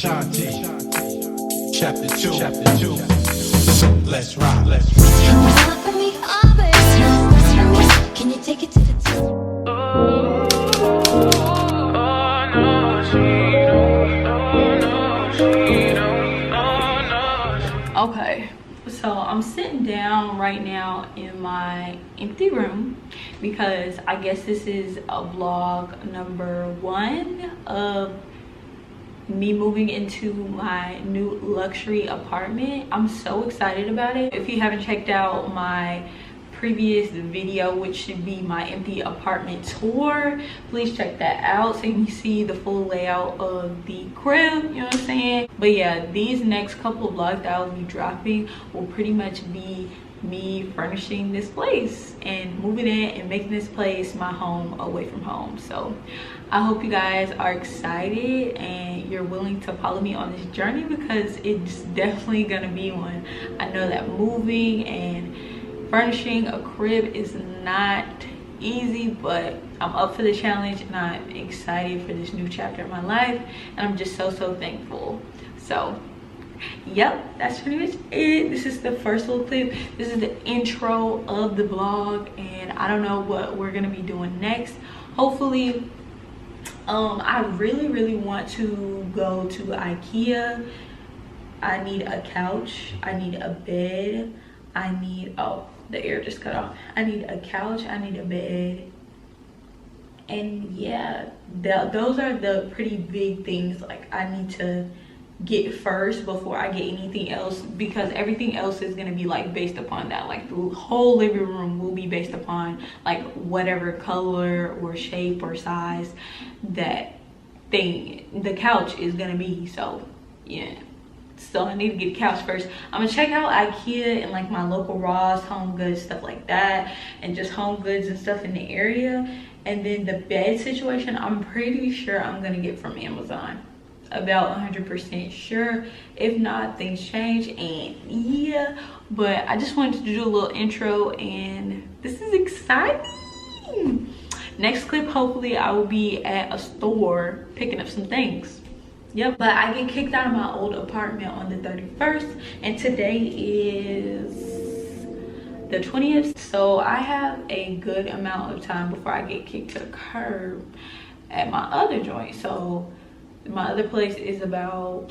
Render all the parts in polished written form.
Shanti, chapter 2, let's rock, let's rock. Come on for me, always. Can you take it to the top? Okay, so I'm sitting down right now in my empty room because I guess this is a vlog number 1 of me moving into my new luxury apartment. I'm so excited about it. If you haven't checked out my previous video, which should be my empty apartment tour, please check that out so you can see the full layout of the crib, you know what I'm saying? But yeah, these next couple of vlogs that I'll be dropping will pretty much be me furnishing this place and moving in and making this place my home away from home. So I hope you guys are excited and you're willing to follow me on this journey, because it's definitely gonna be one. I know that moving and furnishing a crib is not easy, but I'm up for the challenge and I'm excited for this new chapter of my life, and I'm just so thankful. So yep, that's pretty much it. This is the first little clip. This is the intro of the vlog, and I don't know what we're gonna be doing next. Hopefully I really want to go to IKEA. I need a couch, I need a bed, I need, oh, the air just cut off. I need a couch, I need a bed, and yeah, those are the pretty big things like I need to get first before I get anything else, because everything else is gonna be like based upon that. Like the whole living room will be based upon like whatever color or shape or size that thing the couch is gonna be. So yeah, so I need to get a couch first. I'm gonna check out IKEA and like my local Ross, Home Goods, stuff like that, and just Home Goods and stuff in the area. And then the bed situation, I'm pretty sure I'm gonna get from Amazon. About 100% sure. If not, things change, and yeah, but I just wanted to do a little intro, and this is exciting. Next clip, hopefully I will be at a store picking up some things. Yep, but I get kicked out of my old apartment on the 31st, and today is the 20th, so I have a good amount of time before I get kicked to the curb at my other joint. So my other place is about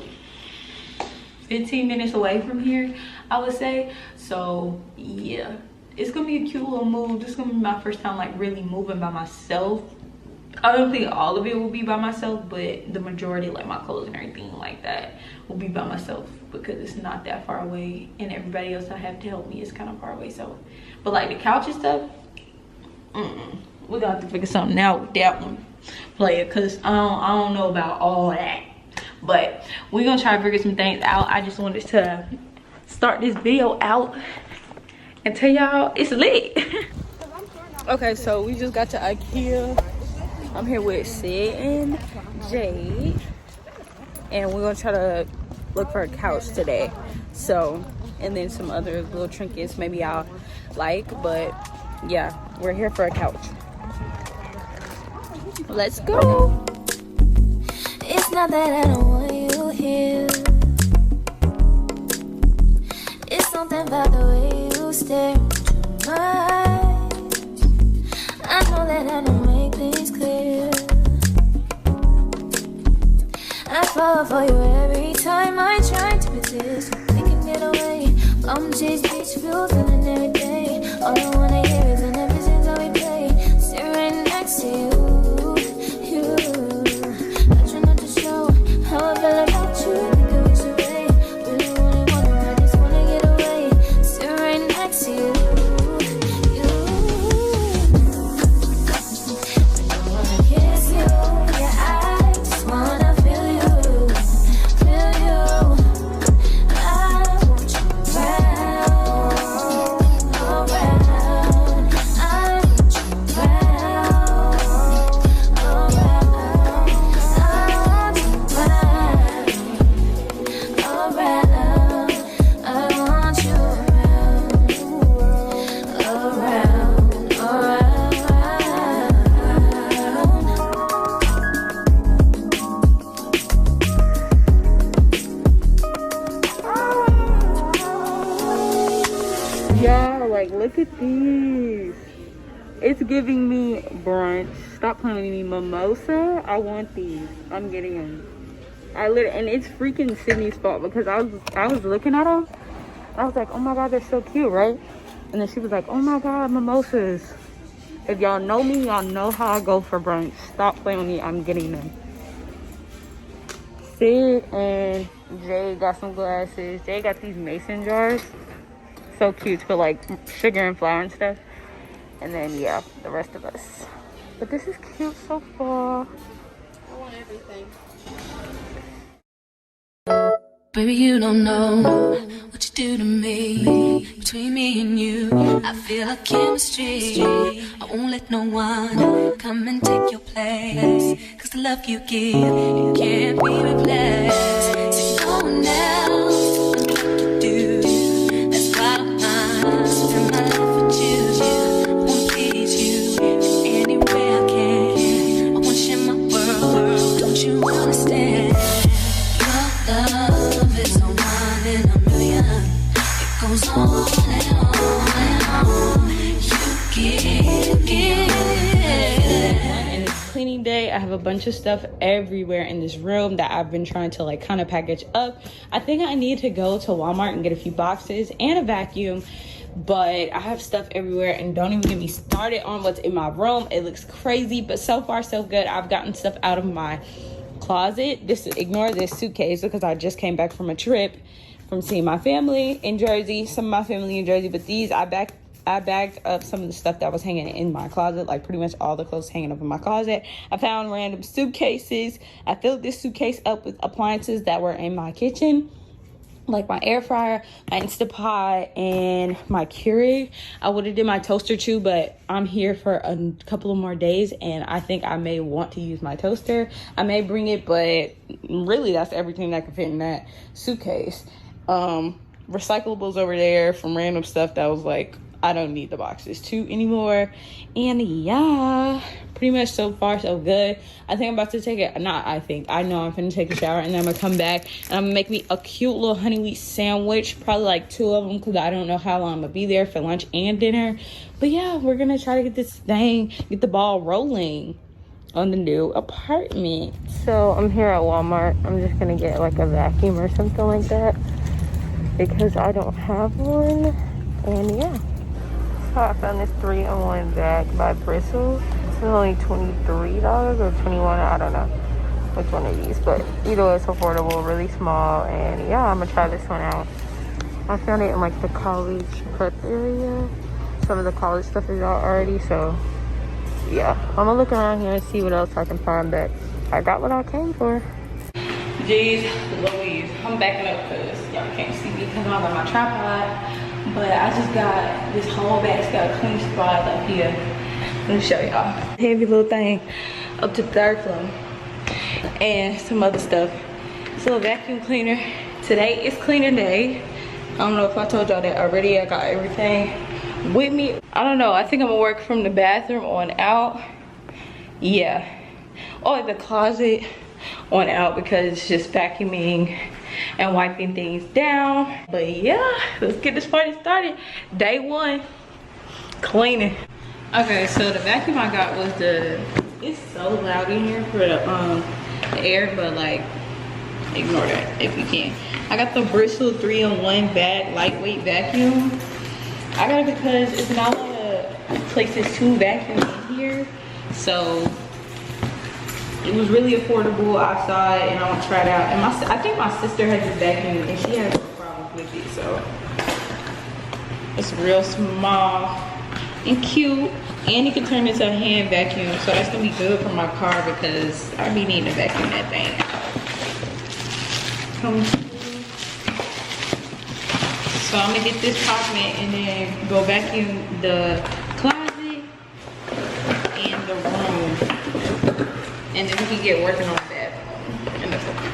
15 minutes away from here, I would say. So yeah, it's gonna be a cute little move. This is gonna be my first time like really moving by myself. I don't think all of it will be by myself, but the majority, like my clothes and everything like that, will be by myself, because it's not that far away, and everybody else I have to help me is kind of far away. So but like the couch and stuff, we're gonna have to figure something out with that one, player, because I don't know about all that. But we're gonna try to figure some things out. I just wanted to start this video out and tell y'all it's lit. Okay, so we just got to IKEA. I'm here with Sid and Jade, and we're gonna try to look for a couch today. So, and then some other little trinkets maybe I'll like, but yeah, we're here for a couch. Let's go. It's not that I don't want you here. It's something about the way you stare into my eyes. I know that I don't make things clear. I fall for you every time I try to resist. We can get away. Come chase beach views and every day. All I wanna hear is an episode that we play. Sit right next to you. I try not to show how I Like, look at these. It's giving me brunch. Stop playing with me. Mimosa. I want these. I'm getting them. And it's freaking Sydney's fault because I was looking at them. I was like, oh my god, they're so cute, right? And then she was like, oh my god, mimosas. If y'all know me, y'all know how I go for brunch. Stop playing with me. I'm getting them. Sid and Jay got some glasses. Jay got these mason jars. So cute for like sugar and flour and stuff. And then, yeah, the rest of us. But this is cute so far. I want everything. Baby, you don't know what you do to me. Between me and you, I feel like chemistry. I won't let no one come and take your place. Cause the love you give, it can't be replaced. See, no one else can do like you do. That's why I'm spend my life with you. I wanna please you in any way I can. I wanna share my world, don't you understand? Your love is a one in a million. It goes on and on and on. You give And it's cleaning day. I have a bunch of stuff everywhere in this room that I've been trying to like kind of package up. I think I need to go to Walmart and get a few boxes and a vacuum. But I have stuff everywhere, and don't even get me started on what's in my room. It looks crazy, but so far so good. I've gotten stuff out of my closet. Ignore this suitcase because I just came back from a trip from seeing my family in Jersey, some of my family in Jersey. But these, I bagged up some of the stuff that was hanging in my closet, like pretty much all the clothes hanging up in my closet. I found random suitcases. I filled this suitcase up with appliances that were in my kitchen, like my air fryer, my Instapot, and my Keurig. I would have did my toaster too, but I'm here for a couple of more days, and I think I may want to use my toaster. I may bring it, but really that's everything that can fit in that suitcase. Recyclables over there from random stuff that was like, I don't need the boxes too anymore. And yeah, pretty much so far so good. I know I'm finna take a shower, and then I'm gonna come back and I'm gonna make me a cute little honey wheat sandwich, probably like 2 of them, because I don't know how long I'm gonna be there for lunch and dinner. But yeah, we're gonna try to get the ball rolling on the new apartment. So I'm here at Walmart. I'm just gonna get like a vacuum or something like that because I don't have one. And yeah, so I found this 3-in-1 bag by Bristol. It's only $23 or $21, I don't know which one of these, but either way it's affordable, really small. And yeah, I'm gonna try this one out. I found it in like the college prep area. Some of the college stuff is out already, so yeah, I'm gonna look around here and see what else I can find, but I got what I came for. Jeez Louise, I'm backing up because y'all can't see me because I'm on my tripod. But I just got this whole bag. It's got a clean spot up here. Let me show y'all. Heavy little thing up to the 3rd floor. And some other stuff. It's a little vacuum cleaner. Today is cleaner day. I don't know if I told y'all that already. I got everything with me. I don't know. I think I'm gonna work from the bathroom on out. Yeah. Or the closet on out because it's just vacuuming and wiping things down. But yeah, let's get this party started. Day 1, cleaning. Okay, so the vacuum I got was it's so loud in here for the air, but like ignore that if you can. I got the Bristol 3-in-1 bag lightweight vacuum. I got it because it's not a lot of places to vacuum in here, so it was really affordable outside, and I want to try it out. And I think my sister has this vacuum, and she has no problems with it, so it's real small and cute, and it can turn into a hand vacuum, so that's gonna be good for my car because I be needing to vacuum that thing out. So I'm gonna get this popping and then go vacuum the closet and the room. And then we can get working on that. And that's okay.